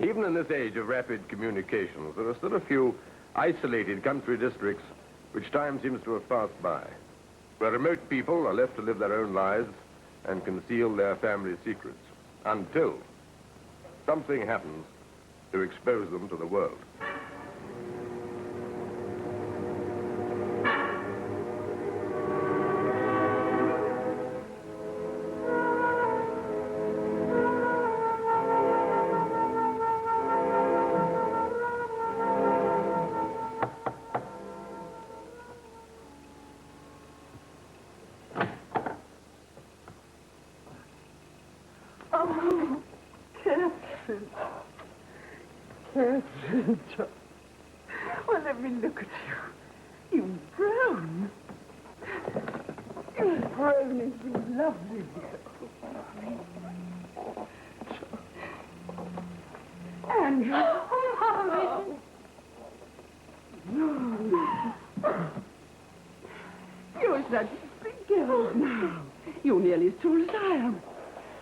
Even in this age of rapid communications, there are still a few isolated country districts which time seems to have passed by, where remote people are left to live their own lives and conceal their family secrets until something happens to expose them to the world. Well, let me look at you. You've grown. You've grown into a lovely girl. Andrew. Oh, Mommy. You're such a big girl now. You're nearly as tall as I am.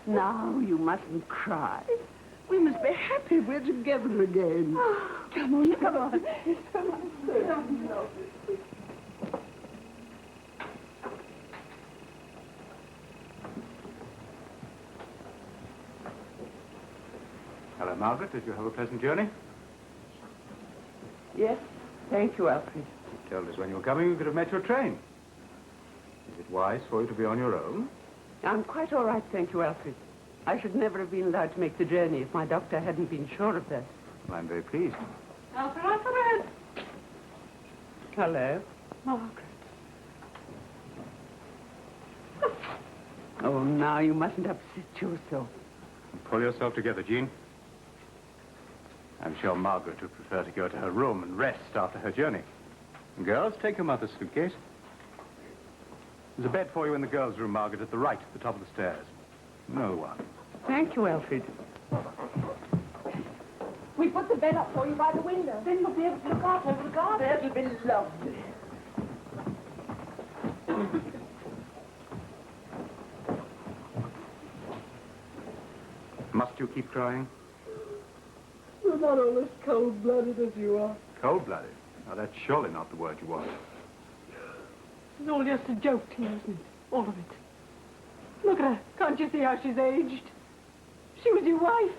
Now you mustn't cry. We must be happy we're together again. Oh, come on, come on. Come on. Hello, Margaret. Did you have a pleasant journey? Yes, thank you, Alfred. You told us when you were coming, we could have met your train. Is it wise for you to be on your own? I'm quite all right, thank you, Alfred. I should never have been allowed to make the journey if my doctor hadn't been sure of that. Well, I'm very pleased. Alfred! Hello. Margaret. Oh, now you mustn't upset yourself. Pull yourself together, Jean. I'm sure Margaret would prefer to go to her room and rest after her journey. Girls, take your mother's suitcase. There's a bed for you in the girls' room, Margaret, at the right, at the top of the stairs. No one. Thank you, Alfred. We put the bed up for you by the window. Then you'll be able to look out over the garden. That'll be lovely. Must you keep crying? You're not all as cold-blooded as you are. Cold-blooded? Now, that's surely not the word you want. It's all just a joke to you, isn't it? All of it. Look at her. Can't you see how she's aged? She was your wife.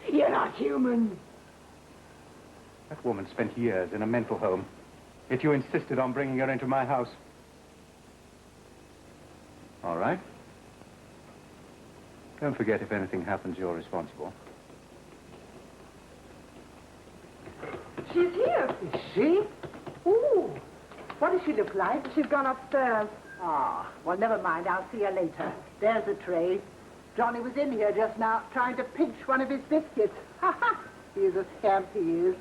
You're not human. That woman spent years in a mental home. Yet you insisted on bringing her into my house. All right. Don't forget, if anything happens, you're responsible. She's here. Is she? Ooh. What does she look like? She's gone upstairs. Ah, well, never mind. I'll see her later. There's a tray. Johnny was in here just now trying to pinch one of his biscuits. Ha ha! He's a scamp, he is.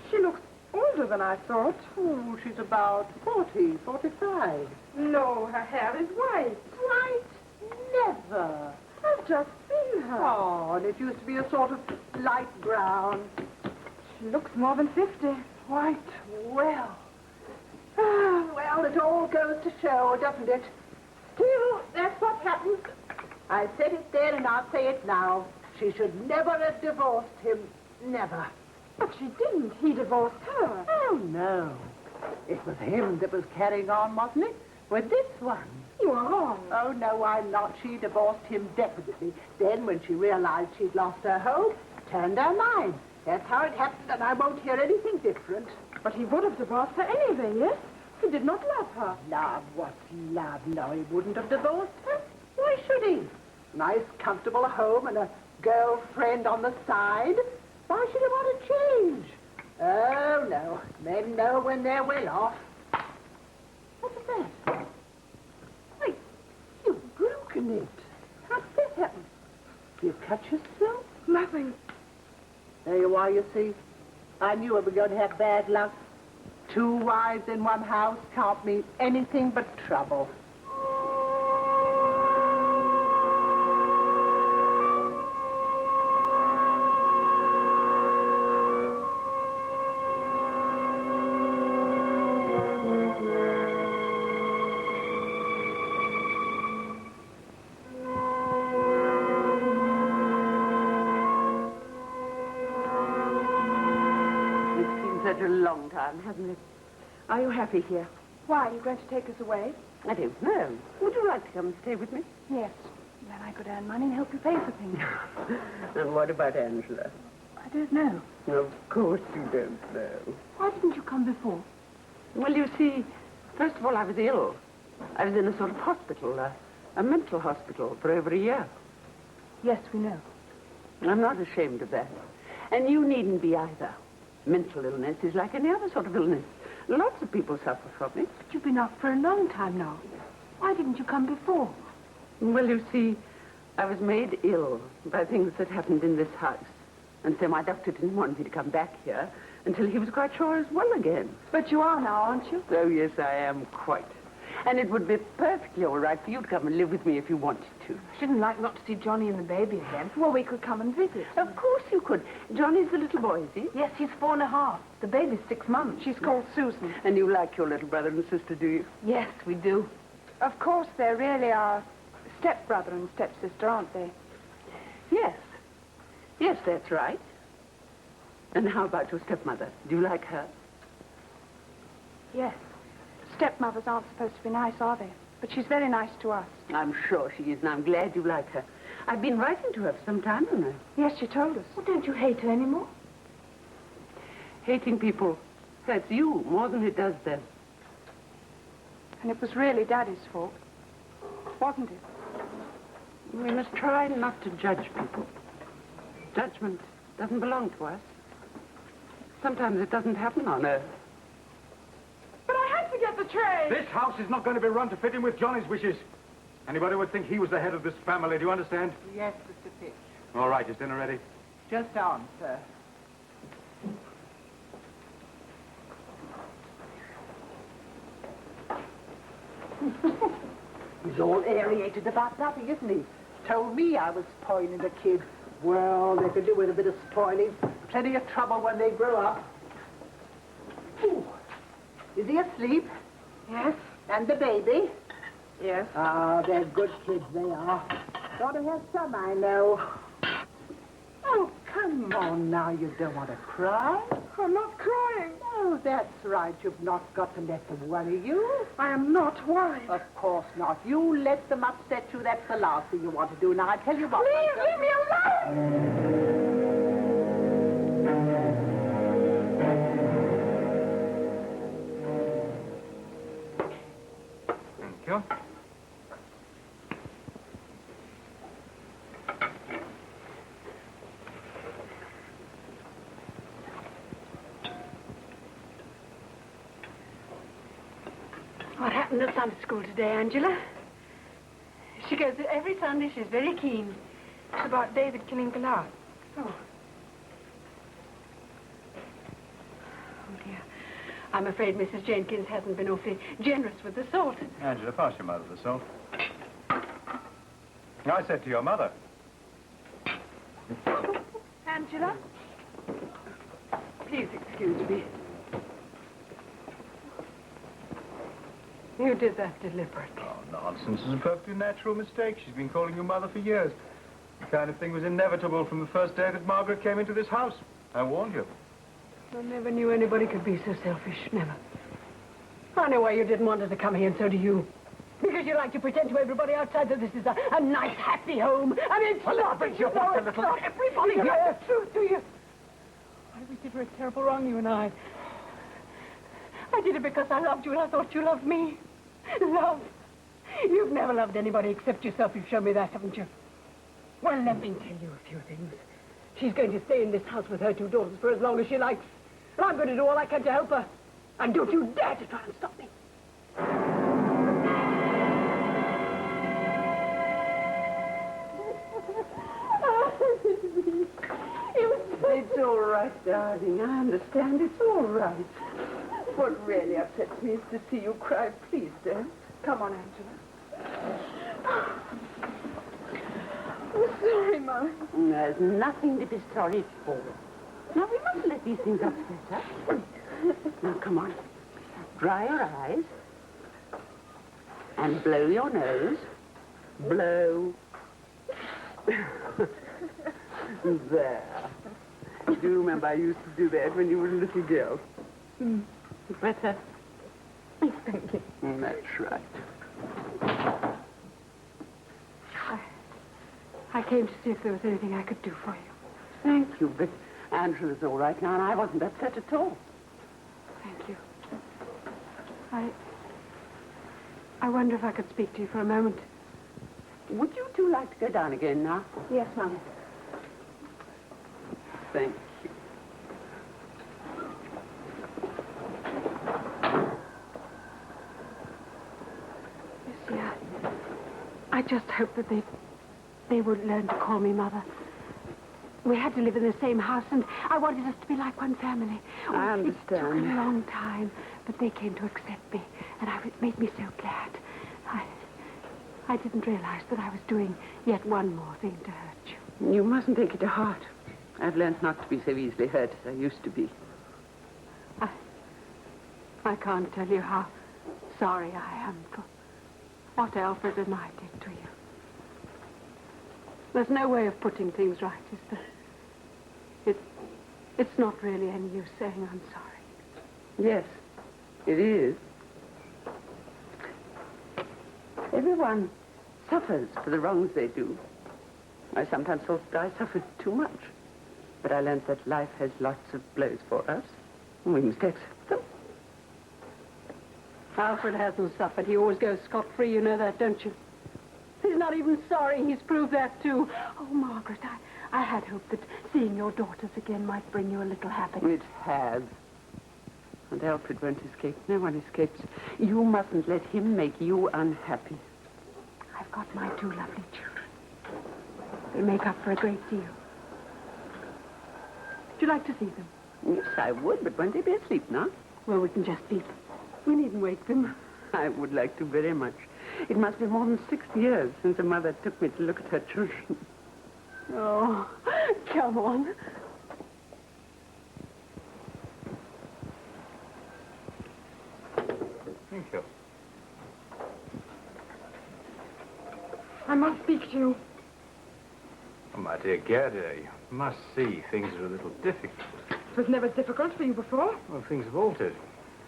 She looks older than I thought. Oh, she's about 40, 45. No, her hair is white. White? Never. I've just seen her. Oh, and it used to be a sort of light brown. She looks more than 50. White? Well. Ah, well, it all goes to show, doesn't it? Still, that's what happens. I said it then and I'll say it now. She should never have divorced him. Never. But she didn't. He divorced her. Oh, no. It was him that was carrying on, wasn't it? With this one. You are wrong. Oh, no, I'm not. She divorced him definitely. Then, when she realized she'd lost her home, turned her mind. That's how it happened, and I won't hear anything different. But he would have divorced her anyway, yes? He did not love her. Love? What's love? No, he wouldn't have divorced her. Why should he? Nice, comfortable home and a girlfriend on the side. Why should he want to change? Oh, no. Men know when they're well off. What's that? Wait, you've broken it. How did that happen? You cut yourself? Nothing. There you are, you see. I knew we were going to have bad luck. 2 wives in one house can't mean anything but trouble. such a long time, hasn't it? Are you happy here? Why, are you going to take us away? I don't know. Would you like to come and stay with me? Yes. Then I could earn money and help you pay for things. And what about Angela? I don't know. Of course you don't know. Why didn't you come before? Well, you see, first of all, I was ill. I was in a sort of hospital, a mental hospital, for over a year. Yes, we know. I'm not ashamed of that. And you needn't be either. Mental illness is like any other sort of illness. Lots of people suffer from it. But you've been off for a long time now. Why didn't you come before? Well, you see, I was made ill by things that happened in this house. And so my doctor didn't want me to come back here until he was quite sure I was well again. But you are now, aren't you? Oh, yes, I am quite. And it would be perfectly all right for you to come and live with me if you wanted to. I shouldn't like not to see Johnny and the baby again. Well, we could come and visit. Of course you could. Johnny's the little boy, is he? Yes, he's 4.5. The baby's 6 months. She's called Susan. And you like your little brother and sister, do you? Yes, we do. Of course, they really are stepbrother and stepsister, aren't they? Yes. Yes, that's right. And how about your stepmother? Do you like her? Yes. Stepmothers aren't supposed to be nice, are they? But she's very nice to us. I'm sure she is, and I'm glad you like her. I've been writing to her for some time, haven't I? Yes, she told us. Well, don't you hate her anymore? Hating people hurts you more than it does them. And it was really Daddy's fault, wasn't it? We must try not to judge people. Judgment doesn't belong to us. Sometimes it doesn't happen on Earth. But I had to get the tray. This house is not going to be run to fit in with Johnny's wishes. Anybody would think he was the head of this family. Do you understand? Yes, Mr. Fitch. All right, is dinner ready? Just on, sir. He's all aerated about nothing, isn't he? Told me I was spoiling the kid. Well, they could do with a bit of spoiling. Plenty of trouble when they grow up. Ooh. Is he asleep? Yes? And the baby? Yes. Ah, they're good kids, they are. Gotta have some, I know. Oh, come on now. You don't want to cry. I'm not crying. Oh, that's right. You've not got to let them worry you. I am not. Why? Of course not. You let them upset you. That's the last thing you want to do. Now, I tell you what. Please leave me alone! Thank you. What happened at Sunday school today, Angela? She goes every Sunday. She's very keen. It's about David killing Goliath. Oh. Oh, dear. I'm afraid Mrs. Jenkins hasn't been awfully generous with the salt. Angela, pass your mother the salt. I said to your mother. Angela? Please excuse me. You did that deliberately. Oh, nonsense. It's a perfectly natural mistake. She's been calling you mother for years. The kind of thing was inevitable from the first day that Margaret came into this house. I warned you. I never knew anybody could be so selfish. Never. I know why you didn't want her to come here, and so do you. Because you like to pretend to everybody outside that this is a nice, happy home. And it's not. brings you up a little. It's not. Everybody You knows the truth, do you? We did her a terrible wrong, you and I. I did it because I loved you and I thought you loved me. Love. You've never loved anybody except yourself. You've shown me that, haven't you? Well, let me tell you a few things. She's going to stay in this house with her 2 daughters for as long as she likes. And I'm going to do all I can to help her. And don't you dare to try and stop me. It's all right, darling. I understand. It's all right. What really upsets me is to see you cry. Please don't. Come on, Angela. I'm sorry, Mum. There's nothing to be sorry for. Now, we mustn't let these things upset us. Now, come on. Dry your eyes. And blow your nose. Blow. There. Do you remember I used to do that when you were a little girl? Better. Thank you. That's right. I came to see if there was anything I could do for you. Thank you, but Angela's all right now, and I wasn't upset at all. Thank you. I wonder if I could speak to you for a moment. Would you two like to go down again now? Yes, Mum. Thank you. You see, I just hope that they would learn to call me Mother. We had to live in the same house, and I wanted us to be like one family. I It took a understand. long time, but they came to accept me, and it made me so glad. I didn't realize that I was doing yet one more thing to hurt you. You mustn't take it to heart. I've learned not to be so easily hurt as I used to be. I can't tell you how sorry I am for what Alfred and I did to you. There's no way of putting things right, is there? It's not really any use saying I'm sorry. Yes, it is. Everyone suffers for the wrongs they do. I sometimes thought that I suffered too much. But I learned that life has lots of blows for us, and we must accept them. Alfred hasn't suffered. He always goes scot-free. You know that, don't you? He's not even sorry. He's proved that, too. Oh, Margaret, I had hoped that seeing your daughters again might bring you a little happiness. It has. And Alfred won't escape. No one escapes. You mustn't let him make you unhappy. I've got my two lovely children. They make up for a great deal. Would you like to see them? Yes, I would, but won't they be asleep now? Well, we can just leave them. We needn't wake them. I would like to very much. It must be more than 6 years since a mother took me to look at her children. Oh, come on. Thank you. I must speak to you. Oh, my dear Gerda, you must see things are a little difficult. It was never difficult for you before. Well, things have altered.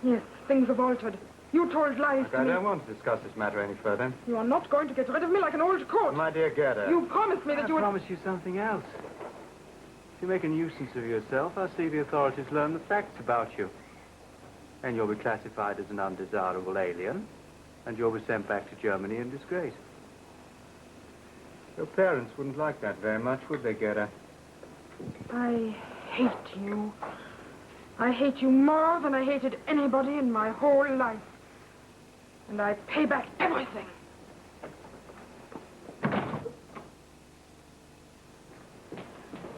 Yes, things have altered. You told lies Look, to I me. don't want to discuss this matter any further. You are not going to get rid of me like an old coat. My dear Gerda. You promised me that you I would... promise you something else. If you make a nuisance of yourself, I'll see the authorities learn the facts about you. And you'll be classified as an undesirable alien, and you'll be sent back to Germany in disgrace. Your parents wouldn't like that very much, would they, Gerda? I hate you. I hate you more than I hated anybody in my whole life. And I pay back everything.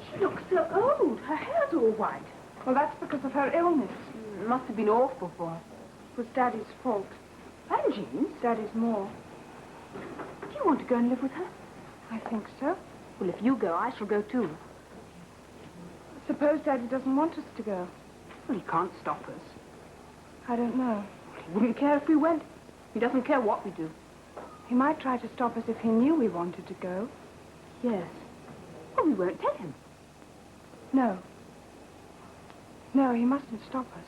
She looks so old. Her hair's all white. Well, that's because of her illness. It must have been awful for her. It was Daddy's fault. And Jean's? Daddy's more. Do you want to go and live with her? I think so. Well, if you go, I shall go too. Suppose Daddy doesn't want us to go. Well, he can't stop us. I don't know. He wouldn't care if we went. He doesn't care what we do. He might try to stop us if he knew we wanted to go. Yes. Well, we won't tell him. No. No, he mustn't stop us.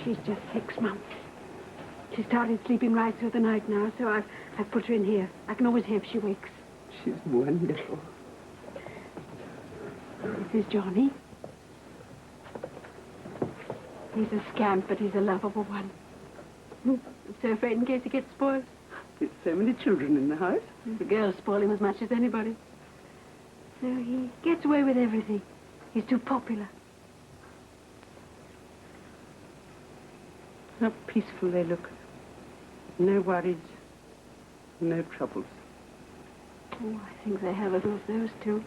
She's just 6 months. She started sleeping right through the night now, so I've put her in here. I can always hear if she wakes. She's wonderful. This is Johnny. He's a scamp, but he's a lovable one. I'm so afraid in case he gets spoiled. There's so many children in the house. The girls spoil him as much as anybody. No, he gets away with everything. He's too popular. How peaceful they look. No worries. No troubles. Oh, I think they have those two.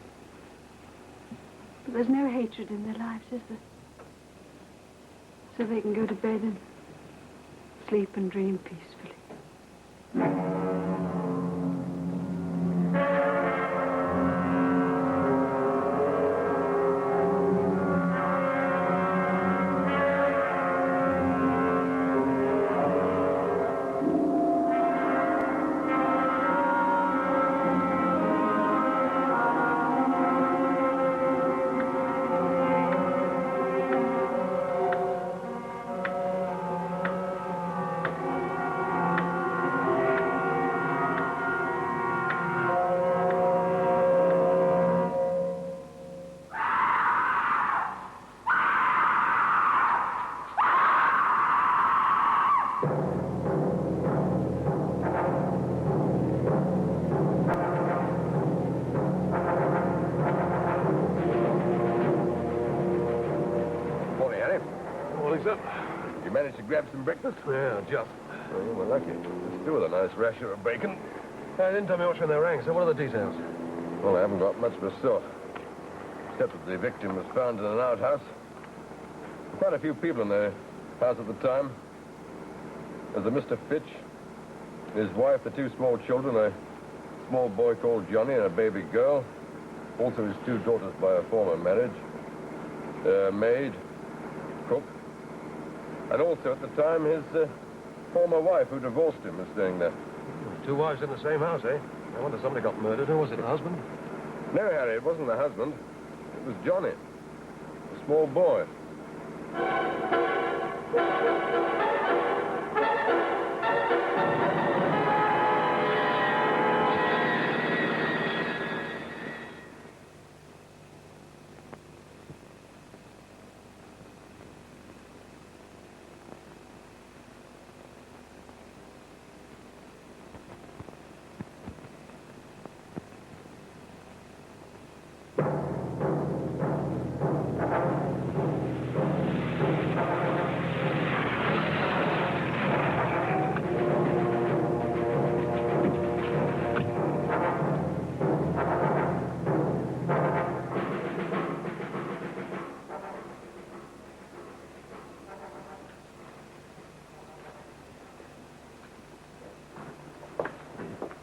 But there's no hatred in their lives, is there? So they can go to bed and sleep and dream peacefully. Morning, sir. You managed to grab some breakfast? Yeah, just. Well, you were lucky. It's still with a nice rasher of bacon. They didn't tell me much when they rang, so what are the details? Well, I haven't got much myself. Except that the victim was found in an outhouse. Quite a few people in the house at the time. There's a Mr. Fitch, his wife, the two small children, a small boy called Johnny and a baby girl. Also his two daughters by a former marriage. A maid, cook. And also at the time his former wife who divorced him was staying there. Two wives in the same house, eh? I wonder somebody got murdered. Who was it, the husband? No, Harry, it wasn't the husband. It was Johnny, a small boy.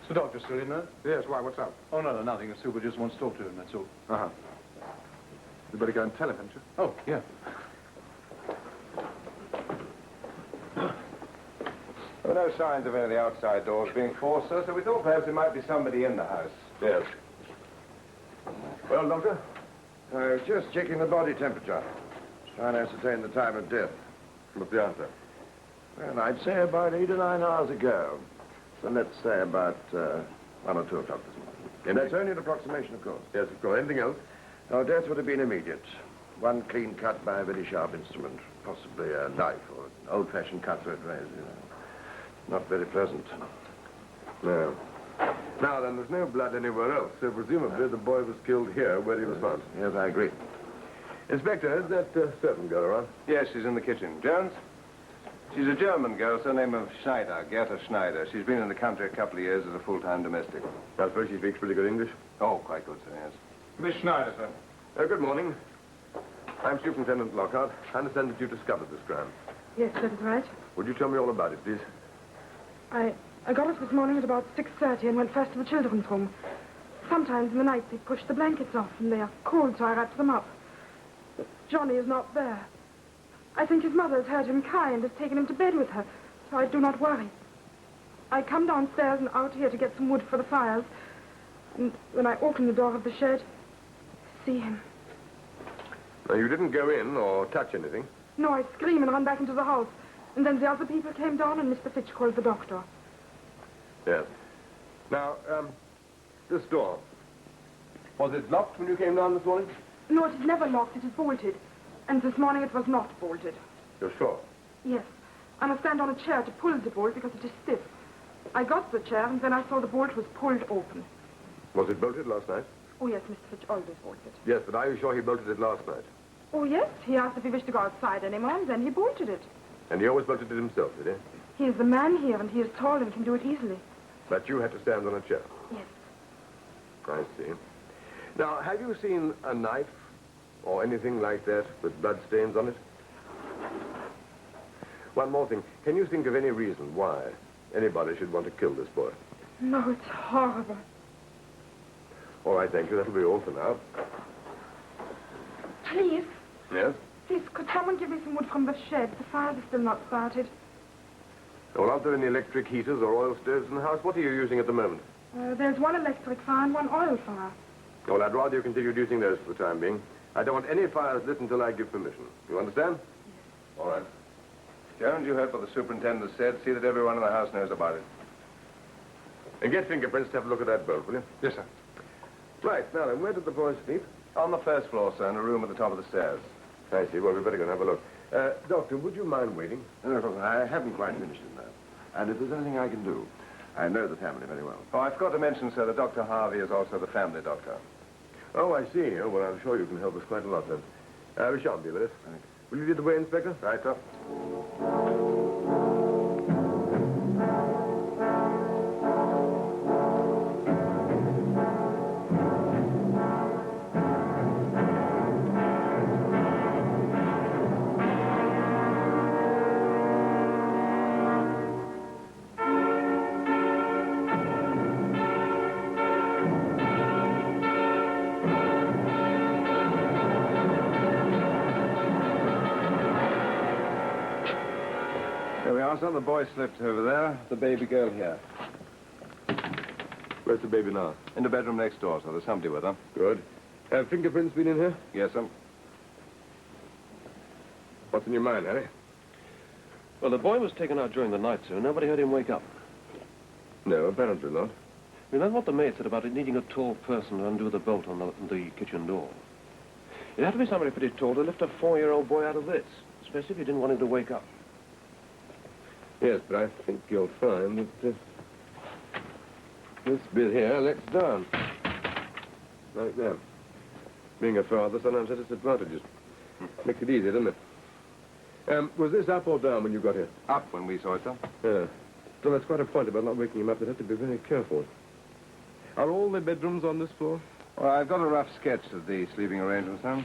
The doctor still in there? Yes, why, what's up? Oh, no, nothing. The super just wants to talk to him, that's all. Uh-huh. You better go and tell him, haven't you? Oh, yeah. There were no signs of any of the outside doors being forced, sir, so we thought perhaps there might be somebody in the house. Yes. Well, Doctor? Just checking the body temperature. Trying to ascertain the time of death. What's the answer? Well, I'd say about 8 or 9 hours ago. So let's say about 1 or 2 o'clock this morning. And that's only an approximation, of course. Yes, of course. Anything else? Our death would have been immediate. One clean cut by a very sharp instrument. Possibly a knife or an old-fashioned cutthroat razor, you know. Not very pleasant. No. Now, then, there's no blood anywhere else, so presumably the boy was killed here where he was found. Yes, I agree. Inspector, is that servant girl around? Yes, she's in the kitchen. Jones? She's a German girl, surname of Schneider, Gerda Schneider. She's been in the country a couple of years as a full-time domestic. I suppose she speaks pretty good English? Oh, quite good, sir, yes. Miss Schneider, sir. Good morning. I'm Superintendent Lockhart. I understand that you discovered this crime. Yes, that is right. Would you tell me all about it, please? I got up this morning at about 6:30 and went first to the children's room. Sometimes in the night they push the blankets off and they are cold, so I wrapped them up. But Johnny is not there. I think his mother has heard him cry and has taken him to bed with her, so I do not worry. I come downstairs and out here to get some wood for the fires, and when I open the door of the shed, I see him. Now, you didn't go in or touch anything? No, I scream and run back into the house, and then the other people came down and Mr. Fitch called the doctor. Yes. Now, this door. Was it locked when you came down this morning? No, it is never locked. It is bolted. And this morning it was not bolted. You're sure? Yes. I must stand on a chair to pull the bolt because it is stiff. I got the chair and then I saw the bolt was pulled open. Was it bolted last night? Oh, yes, Mr. Fitch always bolts it. Yes, but are you sure he bolted it last night? Oh, yes. He asked if he wished to go outside anymore and then he bolted it. And he always bolted it himself, did he? He is the man here and he is tall and can do it easily. But you had to stand on a chair? Yes. I see. Now, have you seen a knife or anything like that with blood stains on it? One more thing. Can you think of any reason why anybody should want to kill this boy? No, it's horrible. All right, thank you. That'll be all for now. Please. Yes? Please, could someone give me some wood from the shed? The fire is still not started. Well, aren't there any electric heaters or oil stoves in the house? What are you using at the moment? There's one electric fire and one oil fire. Well, I'd rather you continued using those for the time being. I don't want any fires lit until I give permission. You understand? Yes. All right. Jones, you heard what the superintendent said. See that everyone in the house knows about it. And get fingerprints to have a look at that bolt, will you? Yes, sir. Right. Now, then, where did the boy sleep? On the first floor, sir, in a room at the top of the stairs. I see. Well, we better go and have a look. Doctor, would you mind waiting? No, of course, I haven't quite finished in that. And if there's anything I can do, I know the family very well. Oh, I forgot to mention, sir, that Dr. Harvey is also the family doctor. Oh, I see. Oh, well, I'm sure you can help us quite a lot, then. We shan't be with us. Will you lead the way, Inspector? Right, sir. There we are, sir. The boy slipped over there. The baby girl here. Where's the baby now? In the bedroom next door, sir. There's somebody with her. Good. Have fingerprints been in here? Yes, sir. What's in your mind, Harry? Well, the boy was taken out during the night, sir. Nobody heard him wake up. No, apparently not. You know what the maid said about it needing a tall person to undo the bolt on the kitchen door? It'd have to be somebody pretty tall to lift a 4-year-old boy out of this, especially if you didn't want him to wake up. Yes, but I think you'll find that this bit here lets down. Like that. Being a father sometimes has its advantages. Makes it easier, doesn't it? Was this up or down when you got here? Up when we saw it, sir. Yeah. So that's quite a point about not waking him up. They'd have to be very careful. Are all the bedrooms on this floor? Well, I've got a rough sketch of the sleeping arrangements, sir.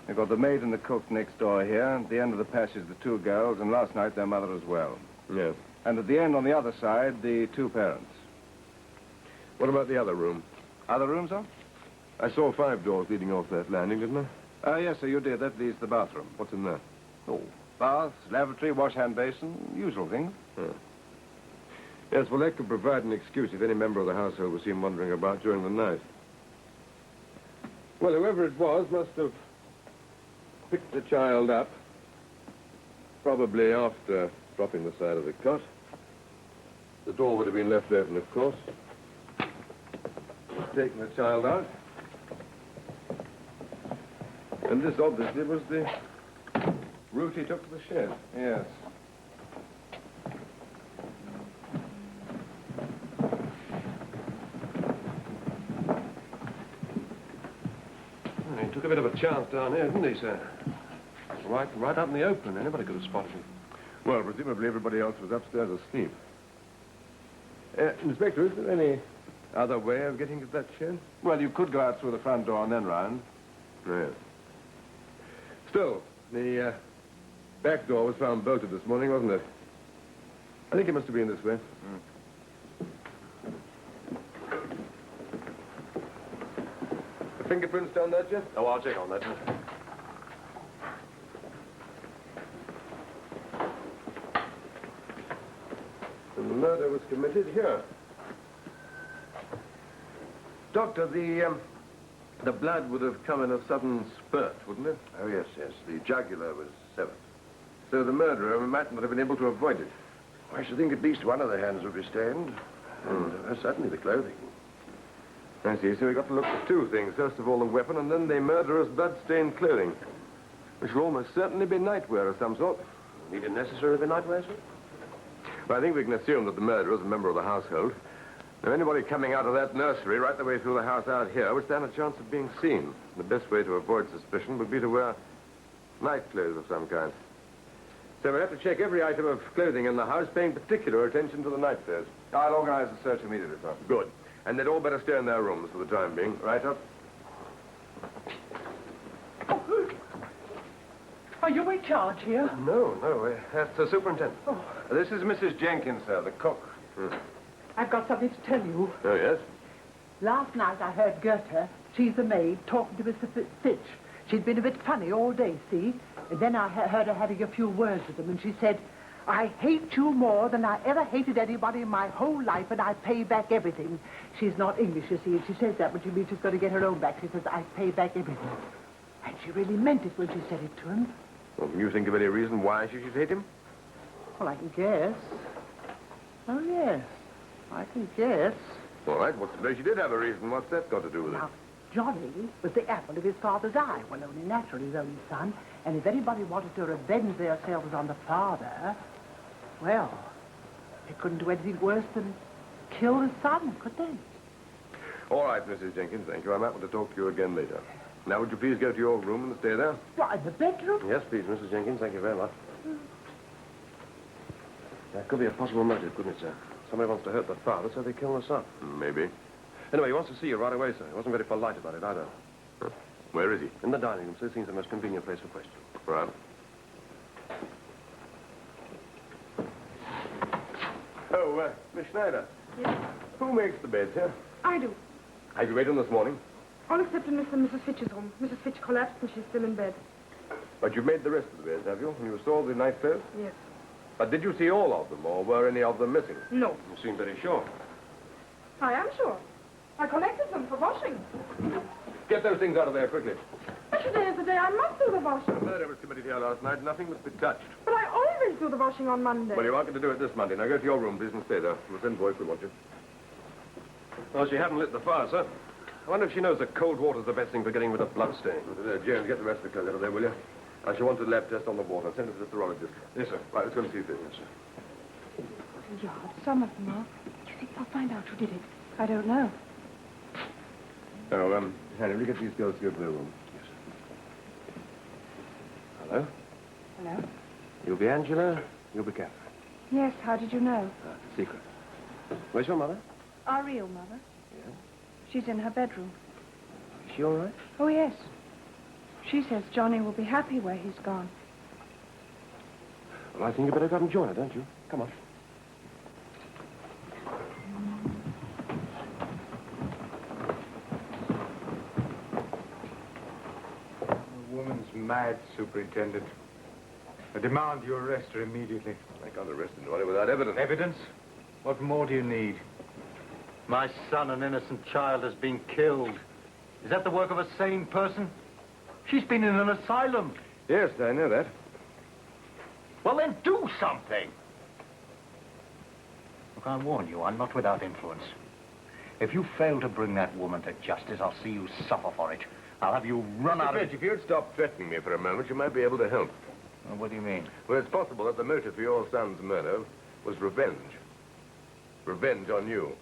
We've got the maid and the cook next door here. At the end of the passage, the 2 girls, and last night their mother as well. Yeah. And at the end, on the other side, the 2 parents. What about the other room? Other rooms, sir? I saw 5 doors leading off that landing, didn't I? Yes, sir, you did. That leads to the bathroom. What's in there? Oh, bath, lavatory, wash-hand basin, usual things. Yes, well, that could provide an excuse if any member of the household was seen wandering about during the night. Well, whoever it was must have picked the child up, probably after dropping the side of the cot. The door would have been left open, of course. Taken the child out. And this obviously was the route he took to the shed. Yes. He took a bit of a chance down here, didn't he, sir? Right out in the open. Anybody could have spotted him. Well, presumably everybody else was upstairs asleep. Inspector, is there any other way of getting to that shed? Well, you could go out through the front door and then round. Yes. Still, the back door was found bolted this morning, wasn't it? I think it must have been this way. The fingerprints down there, Jeff? Oh, I'll check on that. And the murder was committed here. Doctor, the blood would have come in a sudden spurt, wouldn't it? Oh, yes, yes. The jugular was severed. So the murderer might not have been able to avoid it. I should think at least one of the hands would be stained. And certainly the clothing. I see. So we got to look for 2 things. First of all, the weapon, and then the murderer's blood-stained clothing. Which will almost certainly be nightwear of some sort. Need it necessarily be nightwear, sir? Well, I think we can assume that the murderer is a member of the household. Now, anybody coming out of that nursery right the way through the house out here would stand a chance of being seen. The best way to avoid suspicion would be to wear night clothes of some kind. So we have to check every item of clothing in the house, paying particular attention to the night clothes. I'll organize a search immediately, sir. Good. And they'd all better stay in their rooms for the time being. Right up. Are you in charge here? No. That's the superintendent. Oh. This is Mrs. Jenkins, sir, the cook. I've got something to tell you. Oh, yes? Last night I heard Goethe, she's the maid, talking to Mr. Fitch. She'd been a bit funny all day, see? And then I heard her having a few words with him, and she said, I hate you more than I ever hated anybody in my whole life, and I pay back everything. She's not English, you see, and she says that, but she means she's going to get her own back. She says, I pay back everything. And she really meant it when she said it to him. Well, can you think of any reason why she should hate him? Well, I can guess. Oh, yes. I can guess. All right, what's the place? She did have a reason. What's that got to do with it? Now, Johnny was the apple of his father's eye. Well, only naturally his only son. And if anybody wanted to revenge themselves on the father, well, they couldn't do anything worse than kill his son, could they? All right, Mrs. Jenkins, thank you. I might want to talk to you again later. Now, would you please go to your room and stay there? What, in the bedroom? Yes, please, Mrs. Jenkins. Thank you very much. That could be a possible motive, couldn't it, sir? Somebody wants to hurt the father, so they kill the son. Maybe. Anyway, he wants to see you right away, sir. He wasn't very polite about it, either. Where is he? In the dining room, sir. Seems the most convenient place for questioning. Right. Oh, Miss Schneider. Yes? Who makes the beds here? I do. Have you made them this morning? All except in Mr. and Mrs. Fitch's room. Mrs. Fitch collapsed and she's still in bed. But you've made the rest of the beds, have you? And you saw the night clothes? Yes. But did you see all of them, or were any of them missing? No. You seem very sure. I am sure. I collected them for washing. Get those things out of there quickly. But today is the day I must do the washing. There was committed here last night. Nothing must be touched. But I always do the washing on Monday. Well, you aren't going to do it this Monday. Now go to your room, please, and stay there. We'll send boys to watch you. Well, she hadn't lit the fire, sir. I wonder if she knows that cold water's the best thing for getting rid of blood stains. James, get the rest of the clothes out of there, will you? I shall want a lab test on the water. Send it to the serologist. Yes, sir. Right, let's go and see Fitch. Yes, sir. Yeah, some of them are. Do you think they'll find out who did it? I don't know. Oh, Hannah, will you get these girls to go to their room? Yes, sir. Hello? Hello? You'll be Angela. You'll be Catherine. Yes, how did you know? Secret. Where's your mother? Our real mother. Yes. She's in her bedroom. Is she all right? Oh, yes. She says Johnny will be happy where he's gone. Well, I think you better go and join her, don't you? Come on. The woman's mad, Superintendent. I demand you arrest her immediately. I can't arrest anybody without evidence. Evidence? What more do you need? My son, an innocent child, has been killed. Is that the work of a sane person? She's been in an asylum. Yes, I know that. Well, then do something. Look, I warn you, I'm not without influence. If you fail to bring that woman to justice, I'll see you suffer for it. I'll have you run out of... Fitch, if you'd stop threatening me for a moment, you might be able to help. Well, what do you mean? Well, it's possible that the motive for your son's murder was revenge. Revenge on you.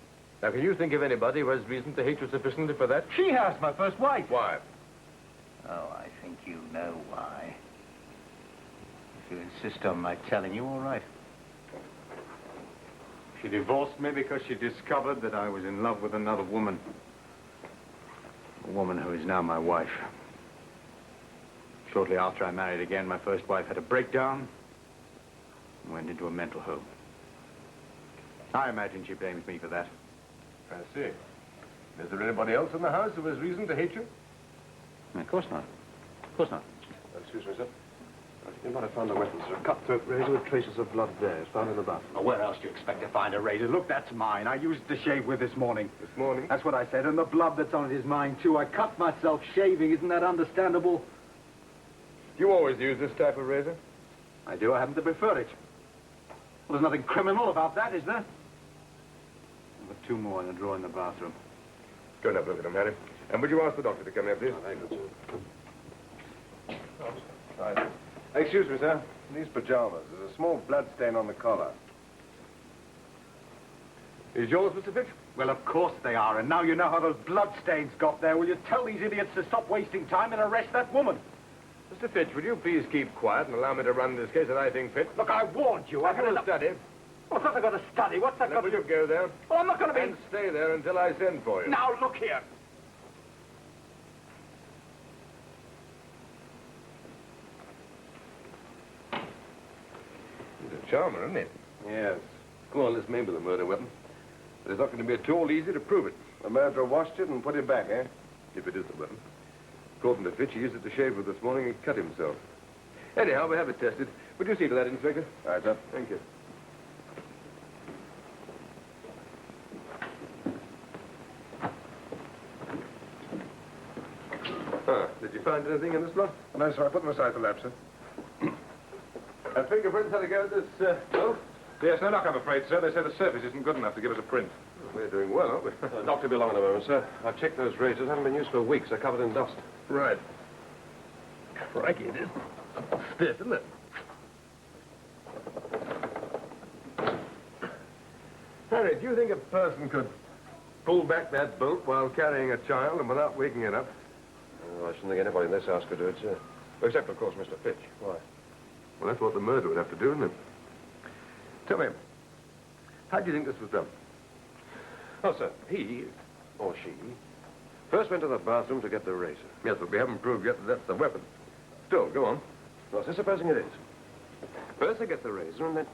Now, can you think of anybody who has reason to hate you sufficiently for that? She has, my first wife. Why? Oh, I think you know why. If you insist on my telling you, all right. She divorced me because she discovered that I was in love with another woman. A woman who is now my wife. Shortly after I married again, my first wife had a breakdown and went into a mental home. I imagine she blames me for that. I see. Is there anybody else in the house who has reason to hate you? Of course not. Of course not. Excuse me, sir. I think you might have found a weapon, sir. A cutthroat razor with traces of blood there. It's found in the bathroom. Well, where else do you expect to find a razor? Look, that's mine. I used it to shave with this morning. This morning? That's what I said. And the blood that's on it is mine, too. I cut myself shaving. Isn't that understandable? You always use this type of razor? I do. I happen to prefer it. Well, there's nothing criminal about that, is there? I've got two more in the drawer in the bathroom. Go and have a look at them, Harry. And would you ask the doctor to come here, please? Very good, sir. Right. Excuse me, sir. These pajamas. There's a small blood stain on the collar. Is yours, Mr. Fitch? Well, of course they are. And now you know how those blood stains got there. Will you tell these idiots to stop wasting time and arrest that woman? Mr. Fitch, would you please keep quiet and allow me to run this case as I think fit? Look, I warned you. I've got to study. What's that I've got to study? What's that Now, got will to you go there? Well, I'm not going to be... And stay there until I send for you. Now, look here. He's a charmer, isn't he? Yes. Come on, this may be the murder weapon. But it's not going to be at all easy to prove it. The murderer washed it and put it back, eh? If it is the weapon. According to Fitch, he used it to shave with this morning and cut himself. Anyhow, we have it tested. Would you see to that, Inspector? All right, sir. Thank you. Did you find anything in this lot? No, sir. I put them aside for lab, sir. And fingerprints had to go at this, boat? Yes, no luck, I'm afraid, sir. They say the surface isn't good enough to give us a print. We're doing well, aren't we? Doctor, be along in a moment, sir. I've checked those razors. Haven't been used for weeks. They're covered in dust. Right. Crikey, it is stiff, isn't it? Harry, do you think a person could pull back that bolt while carrying a child and without waking it up? Oh, I shouldn't think anybody in this house could do it, sir. Except, of course, Mr. Fitch. Why? Well, that's what the murderer would have to do, isn't it? Tell me, how do you think this was done? Oh, sir, he, or she, first went to the bathroom to get the razor. Yes, but we haven't proved yet that that's the weapon. Still, go on. Well, sir, supposing it is. First they get the razor and then...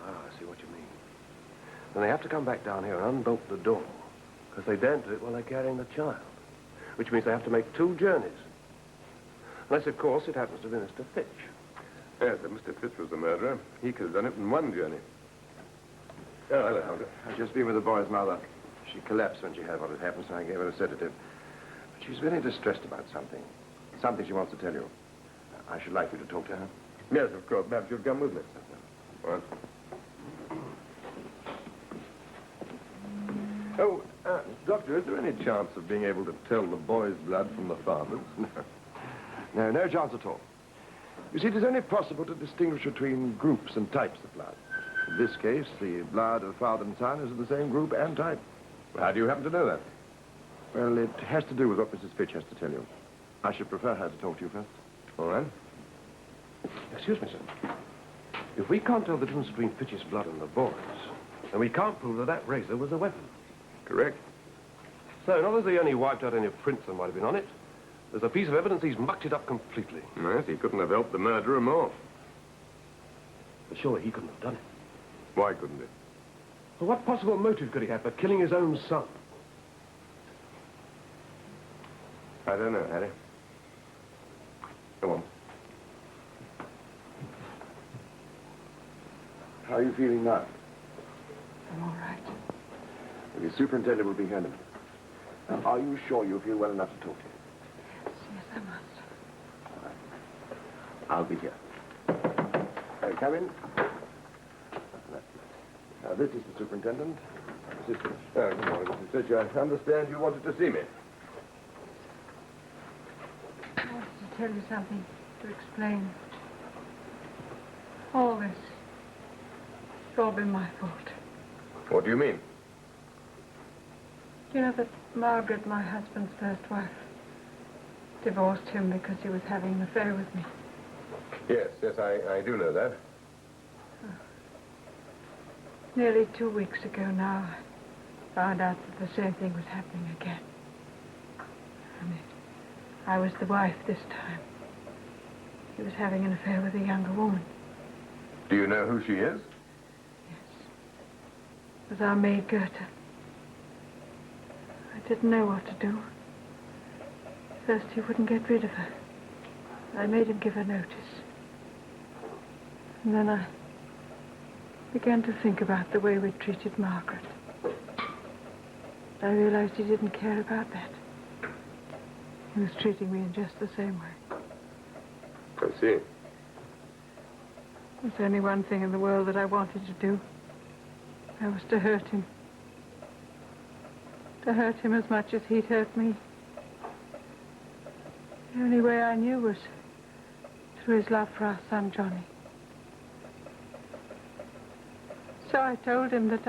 Ah, I see what you mean. Then they have to come back down here and unbolt the door, because they daren't do it while they're carrying the child, which means they have to make 2 journeys. Unless, of course, it happens to be Mr. Fitch. Yes, if Mr. Fitch was the murderer, he could have done it in one journey. Oh, hello, Alfred. I've just been with the boy's mother. She collapsed when she heard what had happened, so I gave her a sedative. But she's very distressed about something. Something she wants to tell you. I should like you to talk to her. Yes, of course. Perhaps you'll come with me. All right. Oh, Doctor, is there any chance of being able to tell the boy's blood from the father's? No chance at all. You see, it is only possible to distinguish between groups and types of blood. In this case, the blood of father and son is of the same group and type. Well, how do you happen to know that? Well, it has to do with what Mrs. Fitch has to tell you. I should prefer her to talk to you first. All right. Excuse me, sir. If we can't tell the difference between Fitch's blood and the boy's, then we can't prove that that razor was a weapon. Correct. So, not as he only wiped out any prints that might have been on it, there's a piece of evidence he's mucked it up completely. Yes, he couldn't have helped the murderer more. But surely he couldn't have done it. Why couldn't he? Well, what possible motive could he have for killing his own son? I don't know, Harry. Go on. How are you feeling now? I'm all right. The superintendent will be here in a minute. Now, are you sure you feel well enough to talk to him? Yes, I must. All right. I'll be here. Come in. Now, this is the superintendent. Mrs. Fitch. Good morning, Mrs. Fitch. I understand you wanted to see me. I wanted to tell you something, to explain. All this. It's all been my fault. What do you mean? You know that Margaret, my husband's first wife, divorced him because he was having an affair with me. Yes, I do know that. Nearly 2 weeks ago now, I found out that the same thing was happening again. I was the wife this time. He was having an affair with a younger woman. Do you know who she is? Yes. It was our maid, Goethe. I didn't know what to do. First, he wouldn't get rid of her. I made him give her notice. And then I began to think about the way we'd treated Margaret. I realized he didn't care about that. He was treating me in just the same way. I see. There's only one thing in the world that I wanted to do. That was to hurt him. To hurt him as much as he'd hurt me. The only way I knew was through his love for our son, Johnny. So I told him that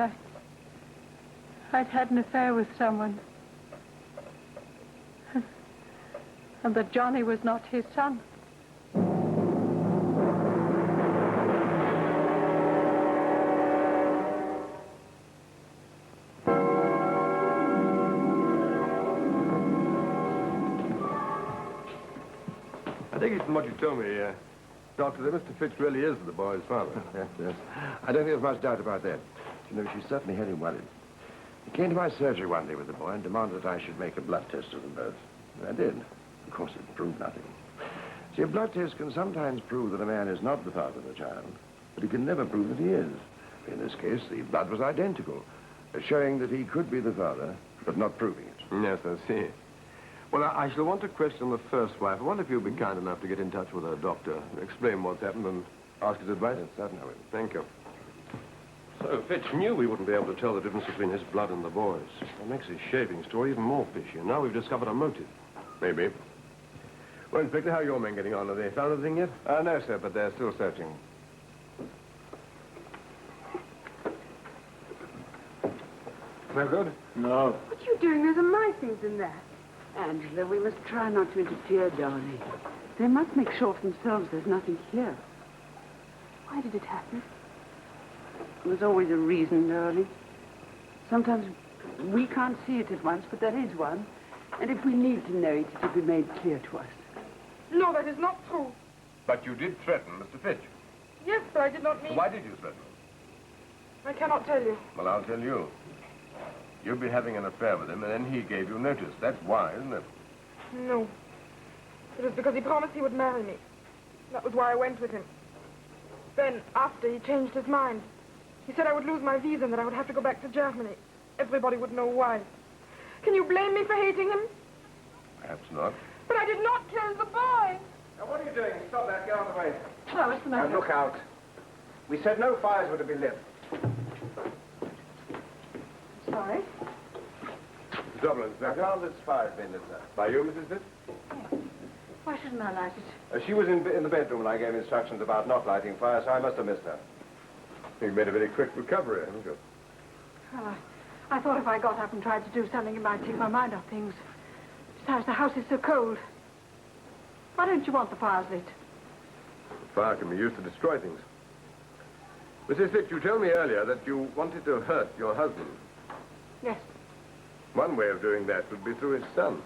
I'd had an affair with someone. And that Johnny was not his son. I think from what you told me, Doctor, that Mr. Fitch really is the boy's father. Yes. I don't think there's much doubt about that. You know, she certainly had him worried. He came to my surgery one day with the boy and demanded that I should make a blood test of them both. And I did. Of course, it proved nothing. See, a blood test can sometimes prove that a man is not the father of the child, but it can never prove that he is. In this case, the blood was identical, showing that he could be the father, but not proving it. Yes, I see. Well, I shall want to question the first wife. I wonder if you'll be kind enough to get in touch with her doctor, explain what's happened, and ask his advice. Yes, certainly I will. Thank you. So Fitch knew we wouldn't be able to tell the difference between his blood and the boy's. That makes his shaving story even more fishy, and now we've discovered a motive. Maybe. Well, Inspector, how are your men getting on? Have they found anything yet? No, sir, but they're still searching. No good? No. What are you doing? There's a mice things in there. Angela, we must try not to interfere, darling. They must make sure for themselves there's nothing here. Why did it happen? There's always a reason, darling. Sometimes we can't see it at once, but there is one. And if we need to know it, it'll be made clear to us. No, that is not true. But you did threaten Mr. Fitch. Yes, but I did not mean... Why did you threaten him? I cannot tell you. Well, I'll tell you. You'd be having an affair with him, and then he gave you notice. That's why, isn't it? No. It was because he promised he would marry me. That was why I went with him. Then, after, he changed his mind. He said I would lose my visa and that I would have to go back to Germany. Everybody would know why. Can you blame me for hating him? Perhaps not. But I did not kill the boy. Now, what are you doing? Stop that. Get out of the way. Oh, what's the matter? Now, look out. We said no fires were to be lit. Sorry. Dublin, I found this fire has been lit, sir. By you, Mrs. Fitch? Why shouldn't I light it? She was in the bedroom when I gave instructions about not lighting fire, so I must have missed her. You made a very quick recovery, haven't you? Well, I thought if I got up and tried to do something, it might take my mind off things. Besides, the house is so cold. Why don't you want the fires lit? Fire can be used to destroy things. Mrs. Fitch, you told me earlier that you wanted to hurt your husband. Yes. One way of doing that would be through his son.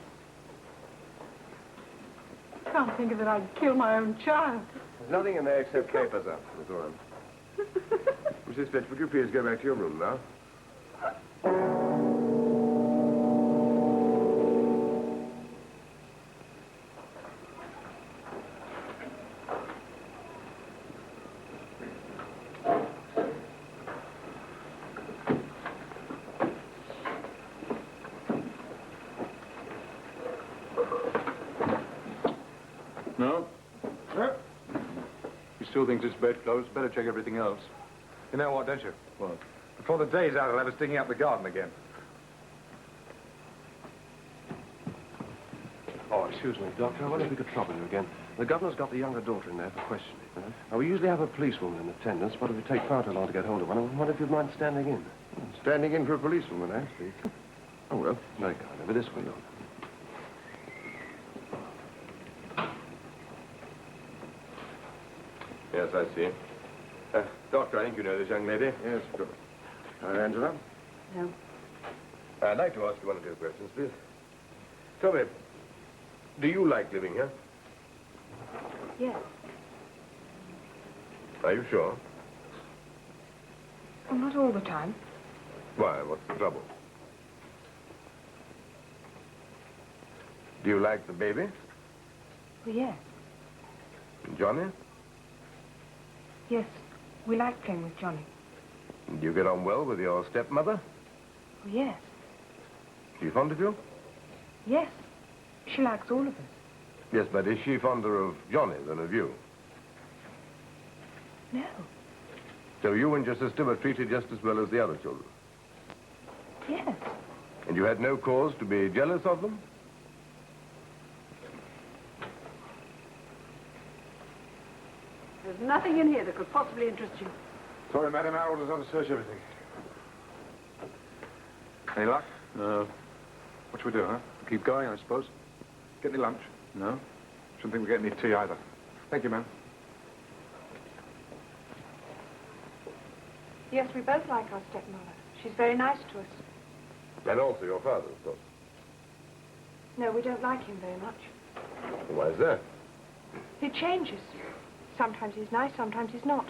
I can't think of that I'd kill my own child. There's nothing in there except papers, sir. That's all right. Mrs. Fitch, would you please go back to your room now? No? You still think this bedclothes? Better check everything else. You know what, don't you? What? Before the day's out, I'll have us digging up the garden again. Oh, excuse me, Doctor. I wonder if we could trouble you again. The governor's got the younger daughter in there for questioning. Now, we usually have a policewoman in attendance, but if it takes far too long to get hold of one, I wonder if you'd mind standing in. Standing in for a policewoman, I see. Oh, well, very kind. Over this window. Yes, I see. Doctor, I think you know this young lady. Yes, good. Angela? No. I'd like to ask you one or two questions, please. Tell me, do you like living here? Yes. Are you sure? Well, not all the time. Why, what's the trouble? Do you like the baby? Well, yes. And Johnny? Yes. We like playing with Johnny. Do you get on well with your stepmother? Well, yes. Is she fond of you? Yes. She likes all of us. Yes, but is she fonder of Johnny than of you? No. So you and your sister were treated just as well as the other children? Yes. And you had no cause to be jealous of them? There's nothing in here that could possibly interest you. Sorry, Madam, our orders are to search everything. Any luck? No. What should we do, huh? Keep going, I suppose. Get any lunch? No? Shouldn't think we get any tea either. Thank you, ma'am. Yes, we both like our stepmother. She's very nice to us. And also your father, of course. No, we don't like him very much. Why is that? He changes. Sometimes he's nice, sometimes he's not.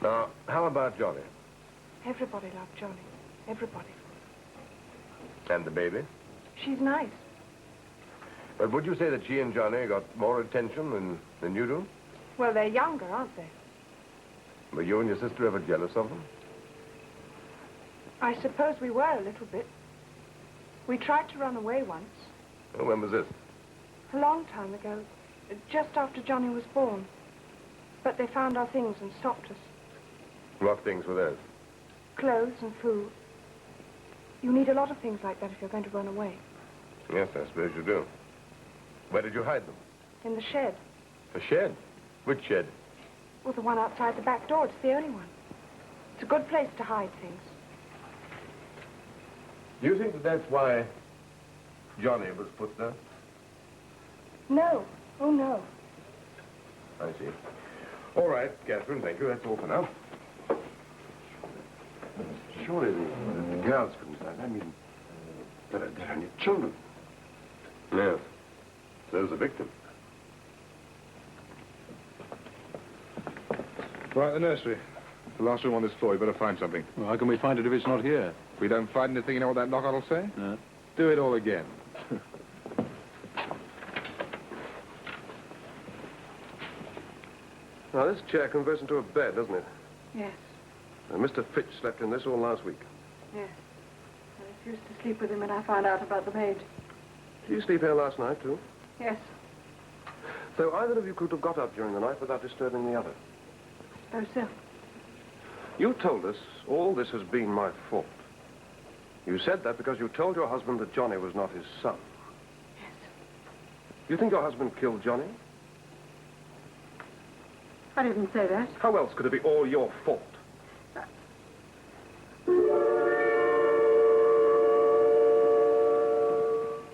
Now, how about Johnny? Everybody loved Johnny. Everybody. And the baby? She's nice. But would you say that she and Johnny got more attention than you do? Well, they're younger, aren't they? Were you and your sister ever jealous of them? I suppose we were a little bit. We tried to run away once. Oh, when was this? A long time ago. Just after Johnny was born. But they found our things and stopped us. What things were those? Clothes and food. You need a lot of things like that if you're going to run away. Yes, I suppose you do. Where did you hide them? In the shed. A shed? Which shed? Well, the one outside the back door. It's the only one. It's a good place to hide things. Do you think that that's why Johnny was put there? No. Oh, no. I see. All right, Catherine, thank you. That's all for now. Surely the girls couldn't say that. I mean, they're only children. Yes. So's the victim. Right, the nursery. The last room on this floor. You better find something. Well, how can we find it if it's not here? If we don't find anything, you know what that knockout will say? No. Do it all again. Now, this chair converts into a bed, doesn't it? Yes. And Mr. Fitch slept in this all last week. Yes. I refused to sleep with him when I found out about the maid. Did you sleep here last night, too? Yes. So either of you could have got up during the night without disturbing the other. Suppose so. You told us all this has been my fault. You said that because you told your husband that Johnny was not his son. Yes. You think your husband killed Johnny? I didn't say that. How else could it be all your fault?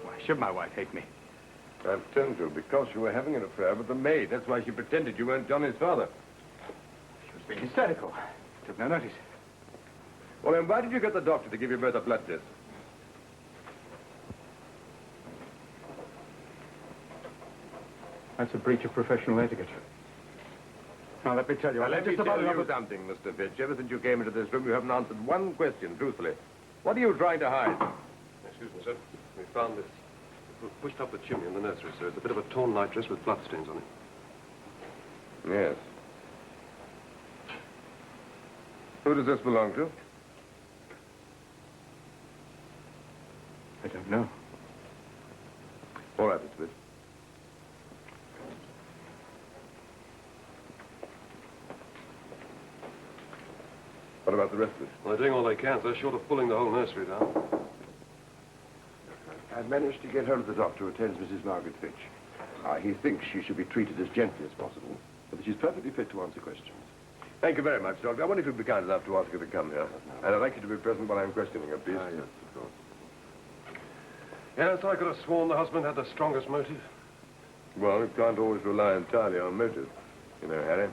Why should my wife hate me? I've turned to because you were having an affair with the maid. That's why she pretended you weren't Johnny's father. She was being hysterical. Took no notice. Well, then why did you get the doctor to give you both a blood test? That's a breach of professional etiquette. Now, let me tell you. Now, let me tell you something, Mr. Fitch. Ever since you came into this room, you haven't answered one question, truthfully. What are you trying to hide? Excuse me, sir. We found this. Pushed up the chimney in the nursery, sir. It's a bit of a torn nightdress with bloodstains on it. Yes. Who does this belong to? I don't know. All right, Mr. Fitch. What about the rest of it? Well, they're doing all they can, sir, short of pulling the whole nursery down. I've managed to get hold of the doctor who attends Mrs. Margaret Fitch. He thinks she should be treated as gently as possible, but that she's perfectly fit to answer questions. Thank you very much, Doctor. I wonder if you'd be kind enough to ask her to come here. And I'd like you to be present while I'm questioning her, please. Yes, of course. Yes, I could have sworn the husband had the strongest motive. Well, you can't always rely entirely on motive, you know, Harry.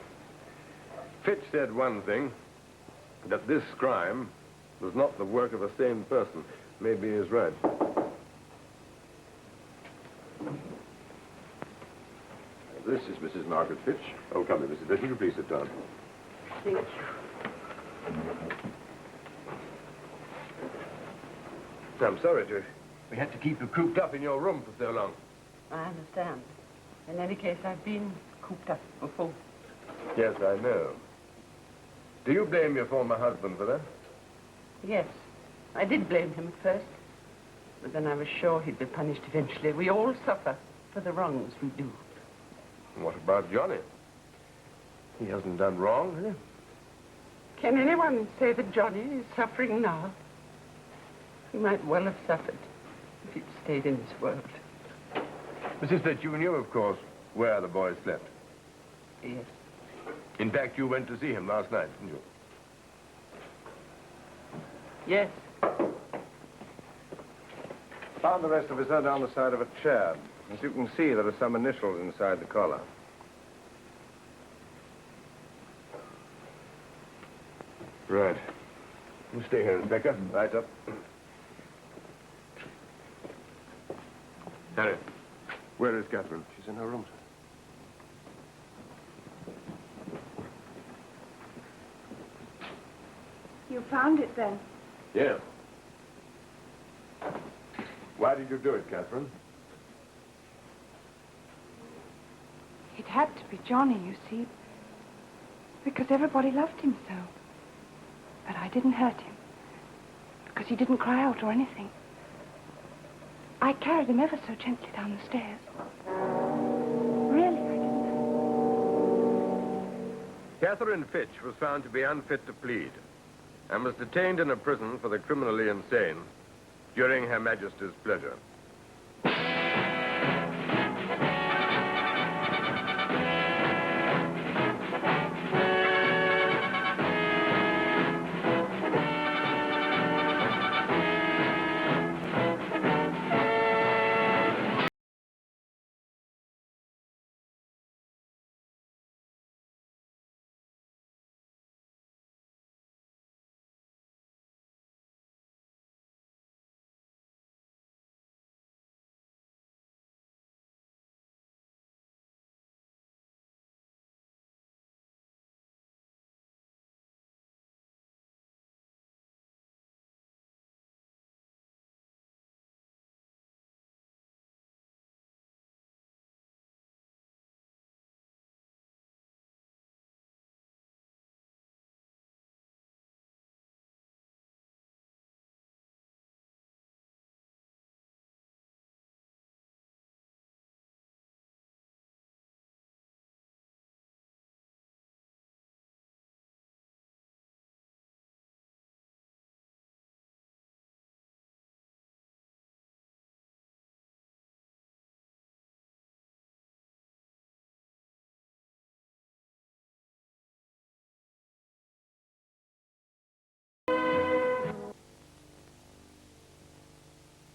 Fitch said one thing, that this crime was not the work of a sane person. Maybe he is right. This is Mrs. Margaret Fitch. Oh, come here, Mrs. Fitch. Will you please sit down? Thank you. I'm sorry, we had to keep you cooped up in your room for so long. I understand. In any case, I've been cooped up before. Yes, I know. Do you blame your former husband for that? Yes. I did blame him at first. But then I was sure he'd be punished eventually. We all suffer for the wrongs we do. What about Johnny? He hasn't done wrong, has he? Can anyone say that Johnny is suffering now? He might well have suffered if he'd stayed in this world. Mrs. Fitch, you knew, of course, where the boy slept. Yes. In fact, you went to see him last night, didn't you? Yes. Found the rest of his head down the side of a chair. As you can see, there are some initials inside the collar. Right. You stay here, Inspector. Right up. Harry, where is Catherine? She's in her room, sir. You found it then? Yes. Why did you do it, Catherine? It had to be Johnny, you see, because everybody loved him so. But I didn't hurt him, because he didn't cry out or anything. I carried him ever so gently down the stairs. Really, I didn't. Catherine Fitch was found to be unfit to plead and was detained in a prison for the criminally insane during Her Majesty's pleasure.